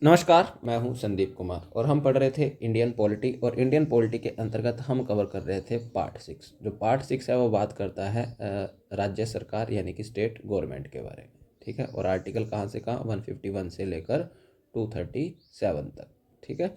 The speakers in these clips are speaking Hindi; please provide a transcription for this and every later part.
नमस्कार, मैं हूं संदीप कुमार और हम पढ़ रहे थे इंडियन पॉलिटी। और इंडियन पॉलिटी के अंतर्गत हम कवर कर रहे थे पार्ट 6। जो पार्ट 6 है वो बात करता है राज्य सरकार यानी कि स्टेट गवर्नमेंट के बारे में। ठीक है, और आर्टिकल कहाँ से कहाँ 151 से लेकर 237 तक। ठीक है,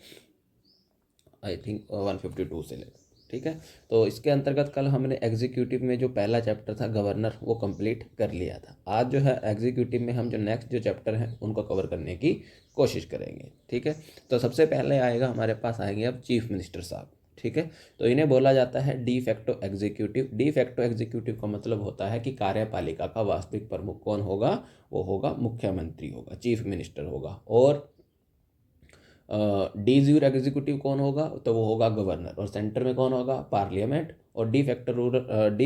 आई थिंक 152 से लेकर। ठीक है, तो इसके अंतर्गत कल हमने एग्जीक्यूटिव में जो पहला चैप्टर था गवर्नर वो कंप्लीट कर लिया था। आज जो है एग्जीक्यूटिव में हम जो नेक्स्ट जो चैप्टर हैं उनको कवर करने की कोशिश करेंगे। ठीक है, तो सबसे पहले आएगा हमारे पास आएंगे अब चीफ मिनिस्टर साहब। ठीक है, तो इन्हें बोला जाता है de facto executive. De facto executive का मतलब होता है कि कार्यपालिका का वास्तविक प्रमुख कौन होगा, वो होगा मुख्यमंत्री होगा, चीफ मिनिस्टर होगा। और डी ज़्यूर एग्जीक्यूटिव कौन होगा, तो वो होगा गवर्नर। और सेंटर में कौन होगा, पार्लियामेंट। और डी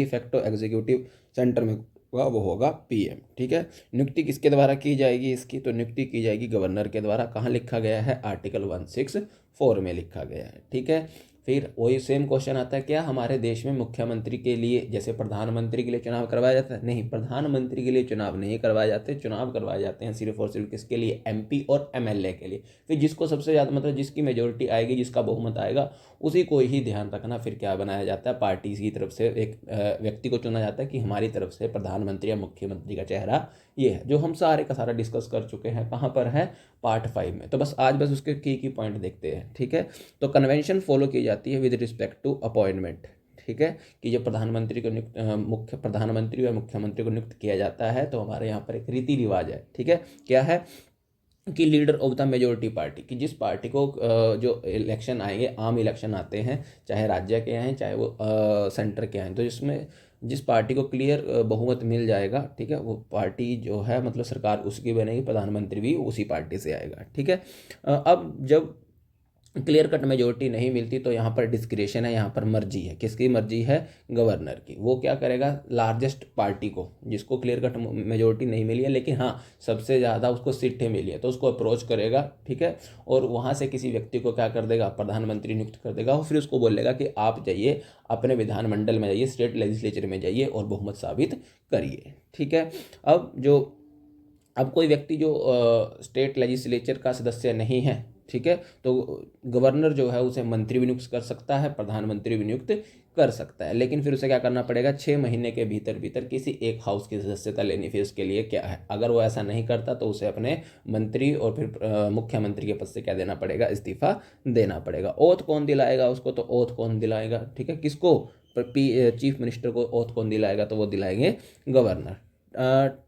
फैक्टो एग्जीक्यूटिव सेंटर में होगा, वो होगा पीएम। ठीक है, नियुक्ति किसके द्वारा की जाएगी इसकी, तो नियुक्ति की जाएगी गवर्नर के द्वारा। कहाँ लिखा गया है, आर्टिकल 164 में लिखा गया है। ठीक है, फिर वही सेम क्वेश्चन आता है, क्या हमारे देश में मुख्यमंत्री के लिए जैसे प्रधानमंत्री के लिए चुनाव करवाया जाता है? नहीं, प्रधानमंत्री के लिए चुनाव नहीं करवाए जाते। चुनाव करवाए जाते हैं सिर्फ और सिर्फ किसके लिए, एमपी और एमएलए के लिए। फिर जिसको सबसे ज़्यादा मतलब जिसकी मेजोरिटी आएगी, जिसका बहुमत आएगा, उसी को ही ध्यान रखना। फिर क्या बनाया जाता है, पार्टी की तरफ से एक व्यक्ति को चुना जाता है कि हमारी तरफ से प्रधानमंत्री या मुख्यमंत्री का चेहरा ये है। जो हम सारे का सारा डिस्कस कर चुके हैं, कहाँ पर है, पार्ट 5 में। तो बस आज बस उसके की पॉइंट देखते हैं। ठीक है, तो कन्वेंशन फॉलो की जाती है विद रिस्पेक्ट टू अपॉइंटमेंट। ठीक है, कि जब प्रधानमंत्री को नियुक्त मुख्य प्रधानमंत्री या मुख्यमंत्री को नियुक्त किया जाता है तो हमारे यहाँ पर एक रीति रिवाज है। ठीक है, क्या है कि leader of the majority party, कि जिस पार्टी को जो इलेक्शन आएंगे, आम इलेक्शन आते हैं, चाहे राज्य के आएँ चाहे वो सेंटर के आएँ, तो इसमें जिस पार्टी को क्लियर बहुमत मिल जाएगा, ठीक है, वो पार्टी जो है मतलब सरकार उसकी बनेगी, प्रधानमंत्री भी उसी पार्टी से आएगा। ठीक है, अब जब क्लियर कट मेजोरिटी नहीं मिलती तो यहाँ पर डिस्क्रिशन है, यहाँ पर मर्जी है। किसकी मर्जी है, गवर्नर की। वो क्या करेगा, लार्जेस्ट पार्टी को, जिसको क्लियर कट मेजोरिटी नहीं मिली है लेकिन हाँ सबसे ज़्यादा उसको सीटें मिली है, तो उसको अप्रोच करेगा। ठीक है, और वहाँ से किसी व्यक्ति को क्या कर देगा, प्रधानमंत्री नियुक्त कर देगा। और फिर उसको बोलेगा कि आप जाइए अपने विधानमंडल में, जाइए स्टेट लेजिस्लेचर में जाइए और बहुमत साबित करिए। ठीक है, अब कोई व्यक्ति जो स्टेट लेजिस्लेचर का सदस्य नहीं है, ठीक है, तो गवर्नर जो है उसे मंत्री भी नियुक्त कर सकता है, प्रधानमंत्री भी नियुक्त कर सकता है। लेकिन फिर उसे क्या करना पड़ेगा, 6 महीने के भीतर भीतर किसी एक हाउस की सदस्यता लेनी। फिर उसके लिए क्या है, अगर वो ऐसा नहीं करता तो उसे अपने मंत्री और फिर मुख्यमंत्री के पद से क्या देना पड़ेगा, इस्तीफा देना पड़ेगा। ओथ कौन दिलाएगा उसको, तो ओथ कौन दिलाएगा, ठीक है, किसको, चीफ मिनिस्टर को ओथ कौन दिलाएगा, तो वो दिलाएंगे गवर्नर।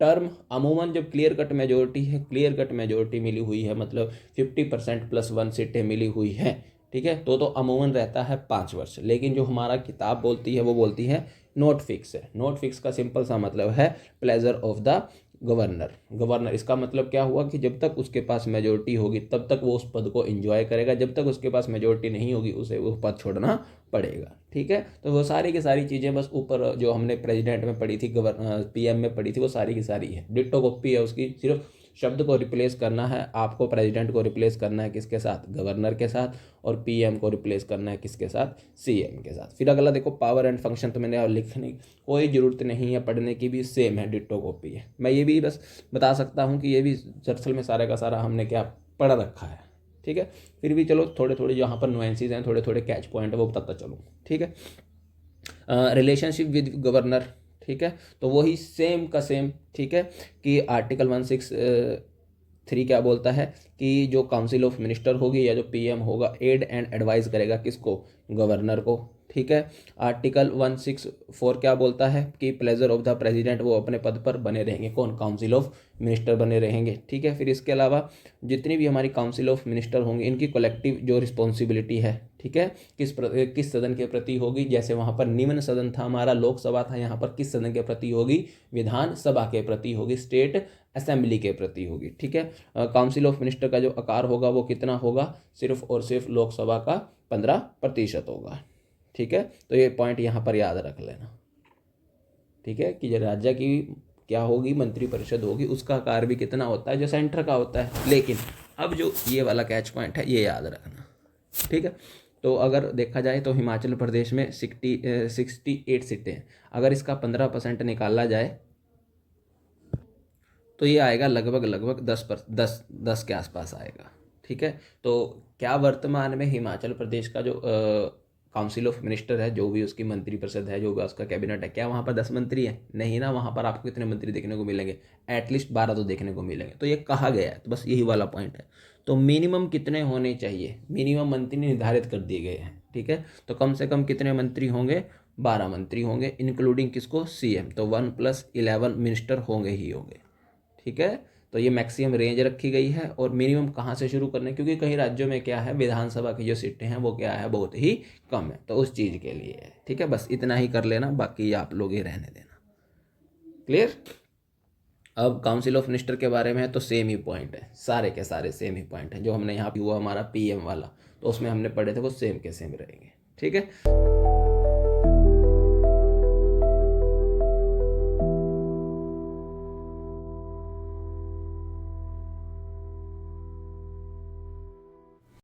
टर्म अमूमन जब क्लियर कट मेजोरिटी है, क्लियर कट मेजोरिटी मिली हुई है, मतलब 50% +1 सीटें मिली हुई हैं, ठीक है, तो अमूमन रहता है 5 वर्ष। लेकिन जो हमारा किताब बोलती है वो बोलती है नॉट फिक्स है। नॉट फिक्स का सिंपल सा मतलब है pleasure of the governor. Governor इसका मतलब क्या हुआ कि जब तक उसके पास मेजोरिटी होगी तब तक वो उस पद को एंजॉय करेगा, जब तक उसके पास मेजोरिटी नहीं होगी उसे वो पद छोड़ना पड़ेगा। ठीक है, तो वो सारी की सारी चीज़ें बस ऊपर जो हमने प्रेसिडेंट में पढ़ी थी, पीएम में पढ़ी थी, वो सारी की सारी है, डिट्टो कॉपी है उसकी। सिर्फ शब्द को रिप्लेस करना है आपको, प्रेसिडेंट को रिप्लेस करना है किसके साथ, गवर्नर के साथ, और पीएम को रिप्लेस करना है किसके साथ, सीएम के साथ। फिर अगला देखो पावर एंड फंक्शन, तो मैंने लिखने की कोई ज़रूरत नहीं है, पढ़ने की भी सेम है, डिट्टो कॉपी है। मैं ये भी बस बता सकता हूँ कि ये भी दरअसल में सारा का सारा हमने क्या पढ़ रखा है। ठीक है, फिर भी चलो थोड़े थोड़े जहाँ पर नुएंसीज हैं, थोड़े थोड़े कैच पॉइंट है वो बताता चलूँ। ठीक है, रिलेशनशिप विद गवर्नर, ठीक है, तो वही सेम का सेम। ठीक है, कि आर्टिकल 163 क्या बोलता है कि जो काउंसिल ऑफ मिनिस्टर होगी या जो पीएम होगा, एड एंड एडवाइस करेगा किसको, गवर्नर को। ठीक है, आर्टिकल 164 क्या बोलता है कि प्लेजर ऑफ द प्रेसिडेंट, वो अपने पद पर बने रहेंगे, कौन, काउंसिल ऑफ मिनिस्टर बने रहेंगे। ठीक है, फिर इसके अलावा जितनी भी हमारी काउंसिल ऑफ मिनिस्टर होंगे इनकी कलेक्टिव जो रिस्पॉन्सिबिलिटी है, ठीक है, किस सदन के प्रति होगी। जैसे वहाँ पर निम्न सदन था हमारा, लोकसभा था, यहाँ पर किस सदन के प्रति होगी, विधानसभा के प्रति होगी, स्टेट असेंबली के प्रति होगी। ठीक है, काउंसिल ऑफ मिनिस्टर का जो आकार होगा वो कितना होगा, सिर्फ और सिर्फ लोकसभा का 15% होगा। ठीक है, तो ये पॉइंट यहाँ पर याद रख लेना। ठीक है, कि जो राज्य की क्या होगी, मंत्रिपरिषद होगी, उसका आकार भी कितना होता है, जो सेंटर का होता है। लेकिन अब जो ये वाला कैच पॉइंट है ये याद रखना। ठीक है, तो अगर देखा जाए तो हिमाचल प्रदेश में 68 सीटें हैं। अगर इसका 15% निकाला जाए तो ये आएगा लगभग 10 के आसपास आएगा। ठीक है, तो क्या वर्तमान में हिमाचल प्रदेश का जो काउंसिल ऑफ मिनिस्टर है, जो भी उसकी मंत्रिपरिषद है, जो भी उसका कैबिनेट है, क्या वहाँ पर 10 मंत्री हैं? नहीं ना, वहाँ पर आपको कितने मंत्री देखने को मिलेंगे? एटलीस्ट 12 तो देखने को मिलेंगे। तो ये कहा गया है, तो बस यही वाला पॉइंट है। तो मिनिमम कितने होने चाहिए? मिनिमम मंत्री निर्धारित कर दिए गए हैं। ठीक है, तो कम से कम कितने मंत्री होंगे? 12 मंत्री होंगे, इंक्लूडिंग किसको? सीएम। तो 1+11 मिनिस्टर होंगे ही होंगे। ठीक है, तो ये मैक्सिमम रेंज रखी गई है। और मिनिमम कहाँ से शुरू करना है, क्योंकि कई राज्यों में क्या है, विधानसभा की जो सीटें हैं वो क्या है, बहुत ही कम है, तो उस चीज़ के लिए है। ठीक है, बस इतना ही कर लेना, बाकी आप लोग ही रहने देना। क्लियर? अब काउंसिल ऑफ मिनिस्टर के बारे में है तो सेम ही पॉइंट है, सारे के सारे सेम ही पॉइंट है। जो हमने यहाँ पे हुआ हमारा पीएम वाला, तो उसमें हमने पढ़े थे वो सेम के सेम रहेंगे। ठीक है।